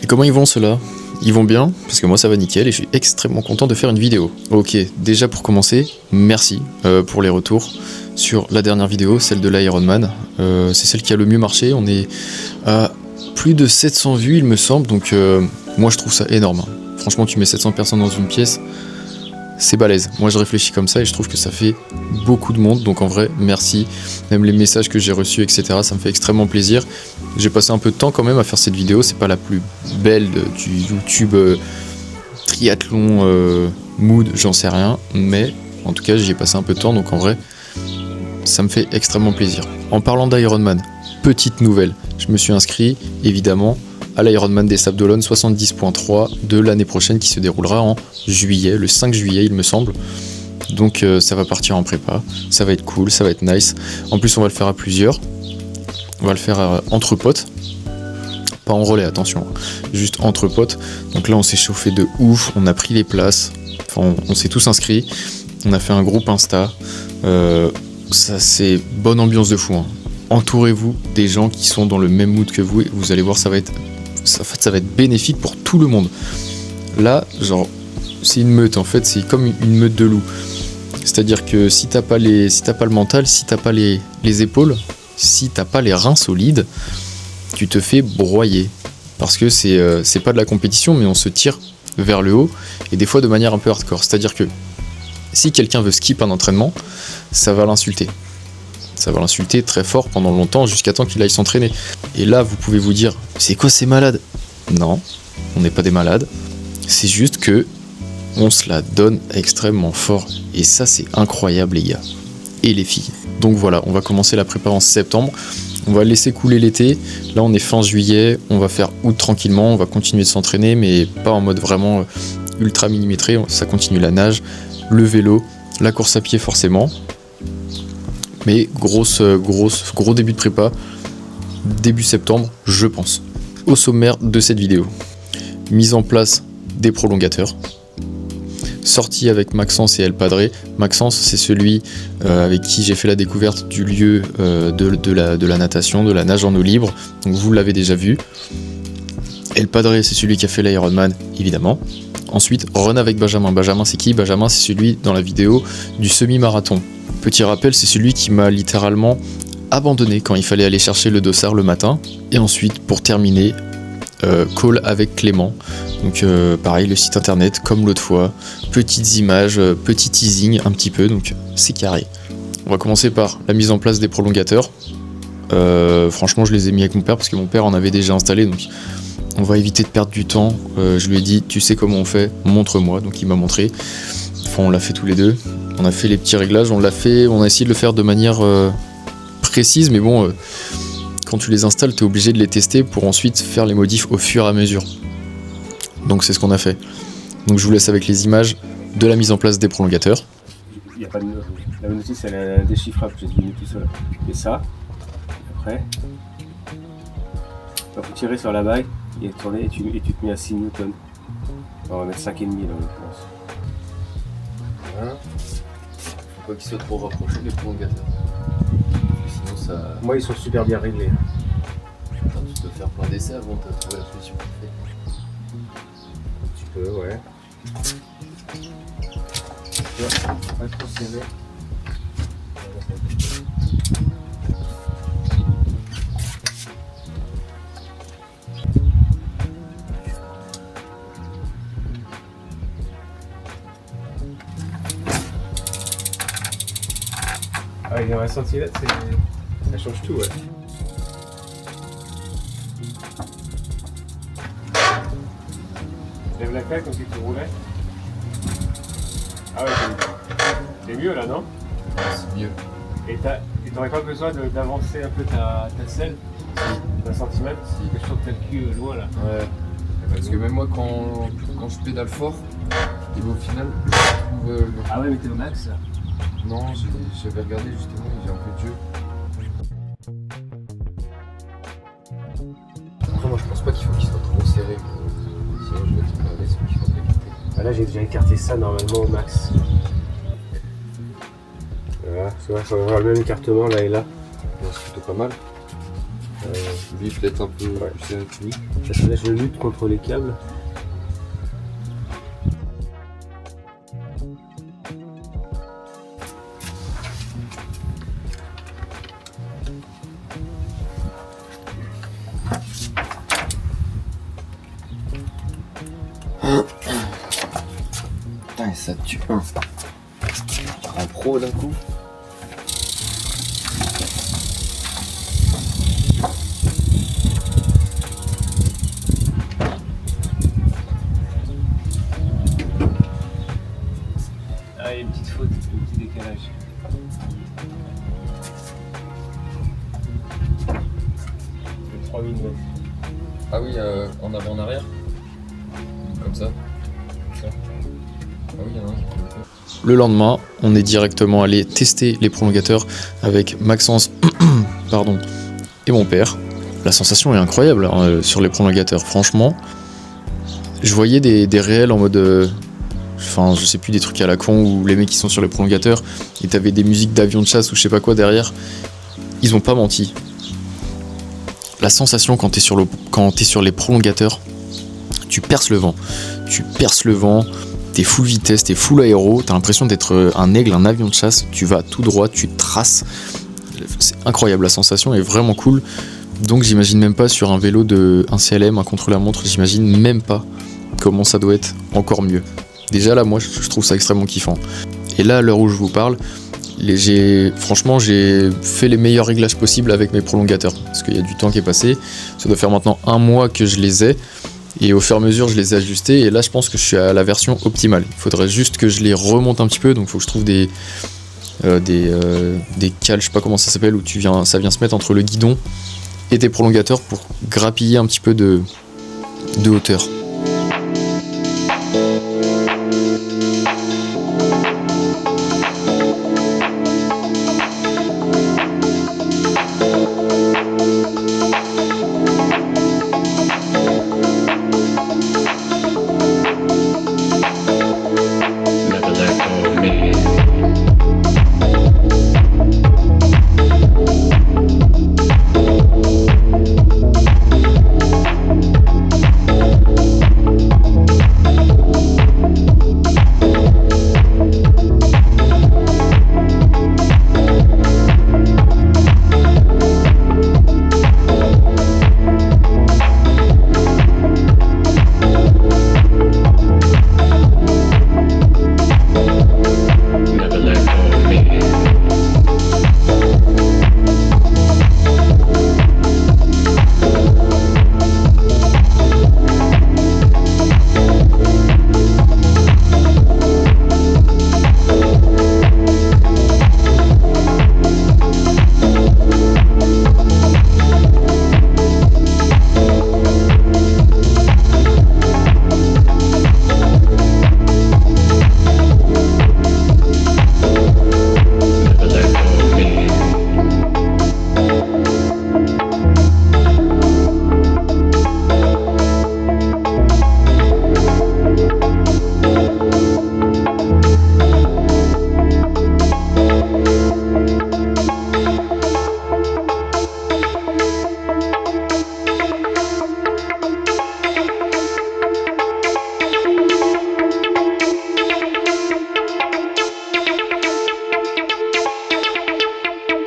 Et comment ils vont ceux-là? Ils vont bien, parce que moi ça va nickel et je suis extrêmement content de faire une vidéo. Ok, déjà pour commencer, merci pour les retours sur la dernière vidéo, celle de l'Ironman. C'est celle qui a le mieux marché, on est à plus de 700 vues il me semble, donc moi je trouve ça énorme. Franchement, tu mets 700 personnes dans une pièce, c'est balèze. Moi je réfléchis comme ça et je trouve que ça fait beaucoup de monde, donc en vrai merci. Même les messages que j'ai reçus, etc., ça me fait extrêmement plaisir. J'ai passé un peu de temps quand même à faire cette vidéo, c'est pas la plus belle du YouTube triathlon mood, j'en sais rien, mais en tout cas j'y ai passé un peu de temps, donc en vrai ça me fait extrêmement plaisir. En parlant d'Ironman, petite nouvelle, je me suis inscrit évidemment à l'Ironman des Sables d'Olonne 70.3 de l'année prochaine qui se déroulera en juillet, le 5 juillet il me semble. Donc ça va partir en prépa, ça va être cool, ça va être nice. En plus on va le faire à plusieurs, on va le faire entre potes, pas en relais attention, juste entre potes. Donc là on s'est chauffé de ouf, on a pris les places, enfin on s'est tous inscrits, on a fait un groupe Insta, ça c'est bonne ambiance de fou, hein. Entourez-vous des gens qui sont dans le même mood que vous et vous allez voir ça va être bénéfique pour tout le monde. Là, genre, c'est une meute en fait, c'est comme une meute de loups. C'est-à-dire que si t'as pas le mental, si t'as pas les épaules, si t'as pas les reins solides, tu te fais broyer. Parce que c'est pas de la compétition, mais on se tire vers le haut, et des fois de manière un peu hardcore. C'est-à-dire que si quelqu'un veut skip un entraînement, ça va l'insulter. Ça va l'insulter très fort pendant longtemps jusqu'à temps qu'il aille s'entraîner. Et là, vous pouvez vous dire, c'est quoi ces malades? Non, on n'est pas des malades. C'est juste que on se la donne extrêmement fort. Et ça, c'est incroyable, les gars. Et les filles. Donc voilà, on va commencer la prépa en septembre. On va laisser couler l'été. Là, on est fin juillet. On va faire août tranquillement. On va continuer de s'entraîner, mais pas en mode vraiment ultra millimétré. Ça continue la nage, le vélo, la course à pied forcément. Mais gros début de prépa, début septembre, je pense. Au sommaire de cette vidéo, mise en place des prolongateurs, sortie avec Maxence et El Padre. Maxence, c'est celui avec qui j'ai fait la découverte du lieu de la natation, de la nage en eau libre, donc vous l'avez déjà vu. El Padre, c'est celui qui a fait l'Ironman, évidemment. Ensuite, run avec Benjamin. Benjamin, c'est qui? Benjamin, c'est celui dans la vidéo du semi-marathon. Petit rappel, c'est celui qui m'a littéralement abandonné quand il fallait aller chercher le dossard le matin. Et ensuite, pour terminer, call avec Clément. Donc pareil, le site internet, comme l'autre fois. Petites images, petit teasing un petit peu, donc c'est carré. On va commencer par la mise en place des prolongateurs. Franchement, je les ai mis avec mon père parce que mon père en avait déjà installé, donc on va éviter de perdre du temps. Je lui ai dit, tu sais comment on fait, montre-moi. Donc il m'a montré. Enfin, on l'a fait tous les deux. On a fait les petits réglages, on a essayé de le faire de manière précise, mais bon, quand tu les installes, tu es obligé de les tester pour ensuite faire les modifs au fur et à mesure. Donc c'est ce qu'on a fait. Donc je vous laisse avec les images de la mise en place des prolongateurs. Il n'y a pas de note. La notice, elle est indéchiffrable, j'ai deviné tout seul. Et ça, après, il faut tirer sur la bague et tourner et tu te mets à 6 newtons. On va mettre 5,5 là, je pense. Hein? Faut pas qu'ils soient trop rapprochés les prolongateurs. Sinon ça. Moi, ils sont super bien réglés. Attends, tu dois faire plein d'essais avant de trouver la solution parfaite. Tu peux, ouais. Pas trop serré. Ah, il y a un centimètre, ça change tout, ouais. Lève la claque comme si tu roulais. Ah ouais, c'est mieux là, non? C'est mieux. Et t'aurais pas besoin d'avancer un peu ta selle d'un centimètre que je trouve que t'as le cul loin là. Ouais. Parce que même moi quand je pédale fort, et au final, je trouve. Ah ouais, mais t'es au max là. Non, j'avais regardé justement, il y a un peu de jeu. Après, moi je pense pas qu'il faut qu'il soit trop serré. Sinon je vais te regarder ce qu'il faut écarter. Ah là j'ai déjà écarté ça normalement au max. Voilà, tu vois, ça va avoir le même écartement là et là. C'est plutôt pas mal. Lui peut-être un peu plus électrique. Parce que là je lutte contre les câbles. Putain, ça tue. Un pro d'un coup. Ah, il y a une petite faute, un petit décalage. De 3 mm. Ah oui, en avant en arrière. Comme ça. Ah oui, il y en a un qui prend le feu. Le lendemain, on est directement allé tester les prolongateurs avec Maxence pardon, et mon père. La sensation est incroyable hein, sur les prolongateurs. Franchement, je voyais des réels en mode... Enfin, je sais plus, des trucs à la con où les mecs qui sont sur les prolongateurs et t'avais des musiques d'avion de chasse ou je sais pas quoi derrière. Ils ont pas menti. La sensation quand t'es sur les prolongateurs, tu perces le vent. Tu perces le vent, t'es full vitesse, t'es full aéro, t'as l'impression d'être un aigle, un avion de chasse, tu vas tout droit, tu traces. C'est incroyable, la sensation est vraiment cool. Donc j'imagine même pas sur un vélo un CLM, un contre-la-montre, j'imagine même pas comment ça doit être encore mieux. Déjà là, moi je trouve ça extrêmement kiffant. Et là, à l'heure où je vous parle, franchement j'ai fait les meilleurs réglages possibles avec mes prolongateurs. Parce qu'il y a du temps qui est passé, ça doit faire maintenant 1 mois que je les ai. Et au fur et à mesure, je les ai ajustés. Et là, je pense que je suis à la version optimale. Il faudrait juste que je les remonte un petit peu. Donc, il faut que je trouve des cales, je sais pas comment ça s'appelle, où ça vient se mettre entre le guidon et tes prolongateurs pour grappiller un petit peu de hauteur.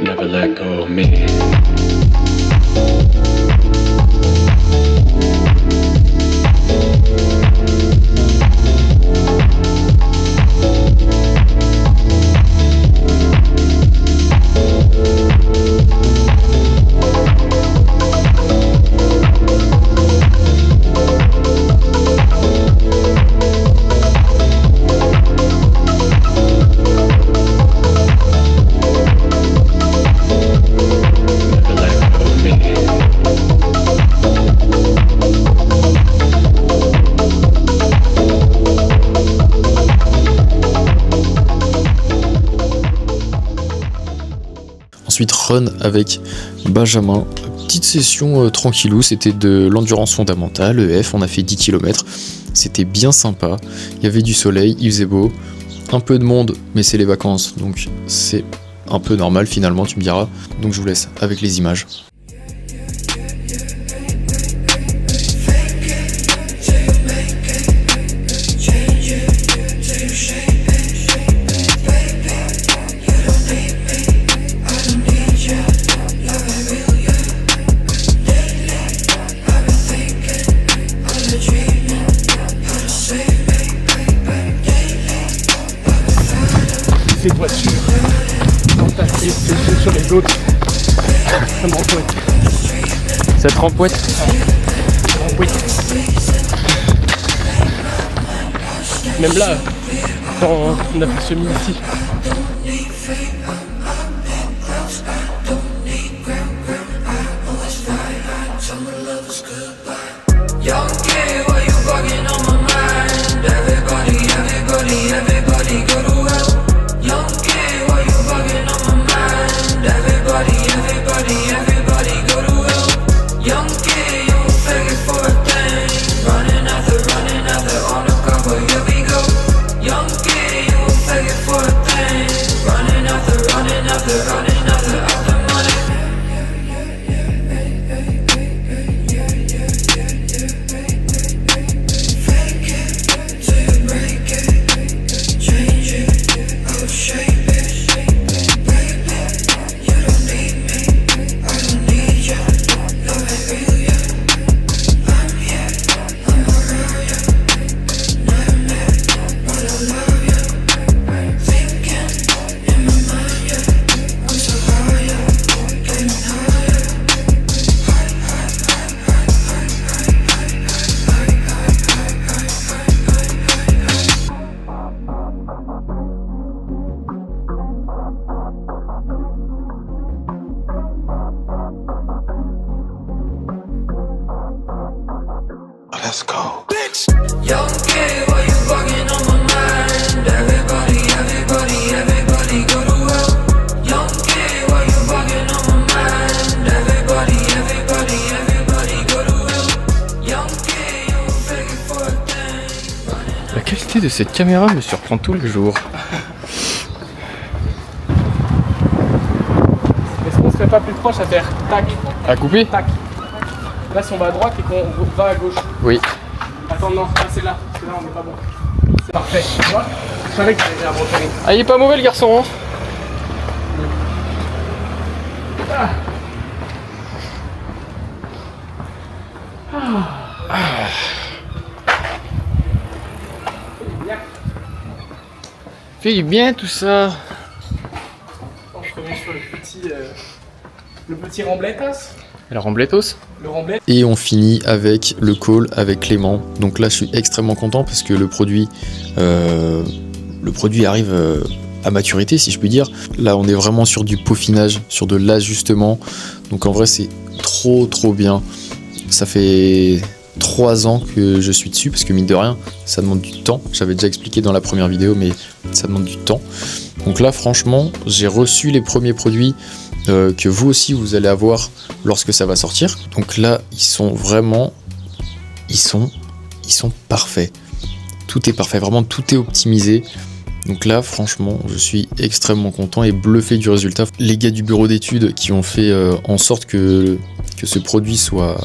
Never let go of me. Ensuite run avec Benjamin, petite session tranquillou, c'était de l'endurance fondamentale, EF, on a fait 10 km, c'était bien sympa, il y avait du soleil, il faisait beau, un peu de monde, mais c'est les vacances, donc c'est un peu normal finalement, tu me diras, donc je vous laisse avec les images. cette voiture dans ta pied, c'est sur les autres. Ça m'empointe. Ça te rempointe? Ça m'empointe. Même là, quand on a fait ce semi ici. Let's go. Young kid, why you bugging on my mind? Everybody go to hell. Young kid, why you bugging on my mind? Everybody go to hell. Young kid, you begging for a thing. La qualité de cette caméra me surprend tous les jours. Est-ce qu'on serait pas plus proche à faire tac, À couper? tac? Là, si on va à droite et qu'on va à gauche. Oui. Attends, non, c'est là. Parce que là, on n'est pas bon. C'est parfait. Tu vois? Je savais que t'allais à brocher. Ah, il est pas mauvais le garçon, hein. Fait du bien tout ça. Je reviens sur le petit remblettas. La remblettos. Le remblette. Et on finit avec le call avec Clément. Donc là, je suis extrêmement content parce que le produit arrive à maturité, si je puis dire. Là, on est vraiment sur du peaufinage, sur de l'ajustement. Donc en vrai, c'est trop bien. Ça fait 3 ans que je suis dessus parce que mine de rien, ça demande du temps. J'avais déjà expliqué dans la première vidéo, mais ça demande du temps. Donc là, franchement, j'ai reçu les premiers produits que vous aussi vous allez avoir lorsque ça va sortir. Donc là, ils sont parfaits. Tout est parfait, vraiment tout est optimisé. Donc là, franchement, je suis extrêmement content et bluffé du résultat. Les gars du bureau d'études qui ont fait en sorte que ce produit soit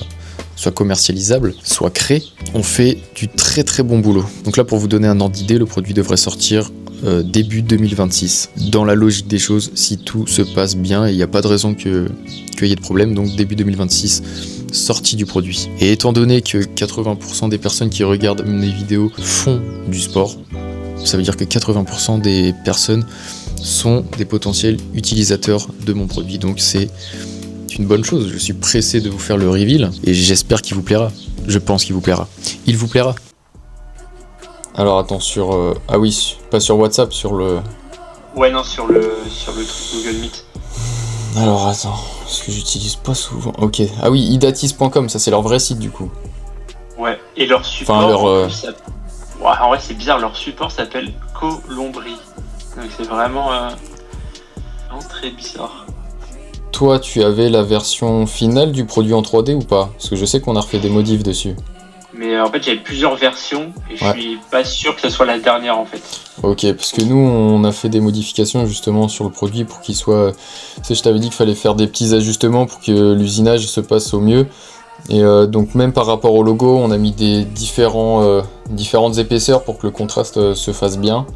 commercialisable, soit créé, ont fait du très bon boulot. Donc là, pour vous donner un ordre d'idée, le produit devrait sortir début 2026. Dans la logique des choses, si tout se passe bien, et il n'y a pas de raison qu'il y ait de problème, donc début 2026, sortie du produit. Et étant donné que 80% des personnes qui regardent mes vidéos font du sport, ça veut dire que 80% des personnes sont des potentiels utilisateurs de mon produit. Donc c'est une bonne chose. Je suis pressé de vous faire le reveal et j'espère qu'il vous plaira. Je pense qu'il vous plaira. Il vous plaira. Alors attends, sur... ah oui, pas sur WhatsApp, sur le... Ouais, non, sur le truc Google Meet. Alors attends, parce que j'utilise pas souvent... Ok, ah oui, idatis.com, ça c'est leur vrai site du coup. Ouais, et leur support... Enfin, leur... Ouais, en vrai, c'est bizarre, leur support s'appelle Colombri. Donc c'est vraiment très bizarre. Toi, tu avais la version finale du produit en 3D ou pas? Parce que je sais qu'on a refait des modifs dessus. Mais en fait, j'avais plusieurs versions et je suis pas sûr que ce soit la dernière en fait. Ok, parce que nous, on a fait des modifications justement sur le produit pour qu'il soit... Tu sais, je t'avais dit qu'il fallait faire des petits ajustements pour que l'usinage se passe au mieux. Et donc même par rapport au logo, on a mis des différentes épaisseurs pour que le contraste se fasse bien.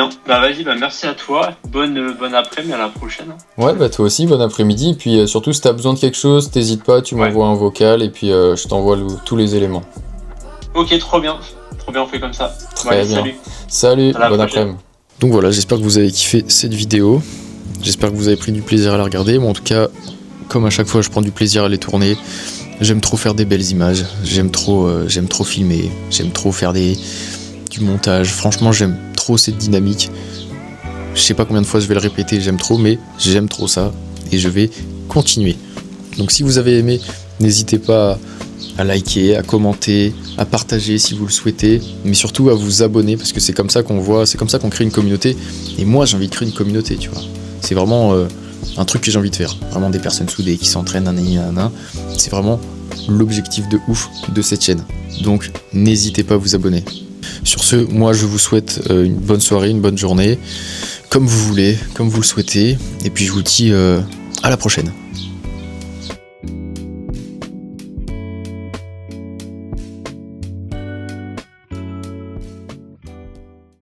bien. Bah vas-y, bah merci à toi. Bonne après-midi, à la prochaine. Ouais, bah toi aussi, bon après-midi. Et puis surtout, si t'as besoin de quelque chose, t'hésites pas, tu m'envoies un vocal et puis je t'envoie tous les éléments. Ok, trop bien, on fait comme ça. Très bien. Salut. À la bon prochaine. après-midi. Donc voilà, j'espère que vous avez kiffé cette vidéo. J'espère que vous avez pris du plaisir à la regarder. Moi, en tout cas, comme à chaque fois, je prends du plaisir à les tourner. J'aime trop faire des belles images. J'aime trop filmer. J'aime trop faire du montage. Franchement, j'aime trop cette dynamique. Je sais pas combien de fois je vais le répéter, j'aime trop, mais j'aime trop ça. Et je vais continuer. Donc si vous avez aimé, n'hésitez pas à liker, à commenter, à partager si vous le souhaitez, mais surtout à vous abonner, parce que c'est comme ça qu'on voit, c'est comme ça qu'on crée une communauté. Et moi, j'ai envie de créer une communauté, tu vois. C'est vraiment un truc que j'ai envie de faire. Vraiment des personnes soudées qui s'entraînent, nanana. C'est vraiment l'objectif de ouf de cette chaîne. Donc n'hésitez pas à vous abonner. Sur ce, moi je vous souhaite une bonne soirée, une bonne journée, comme vous voulez, comme vous le souhaitez, et puis je vous dis à la prochaine.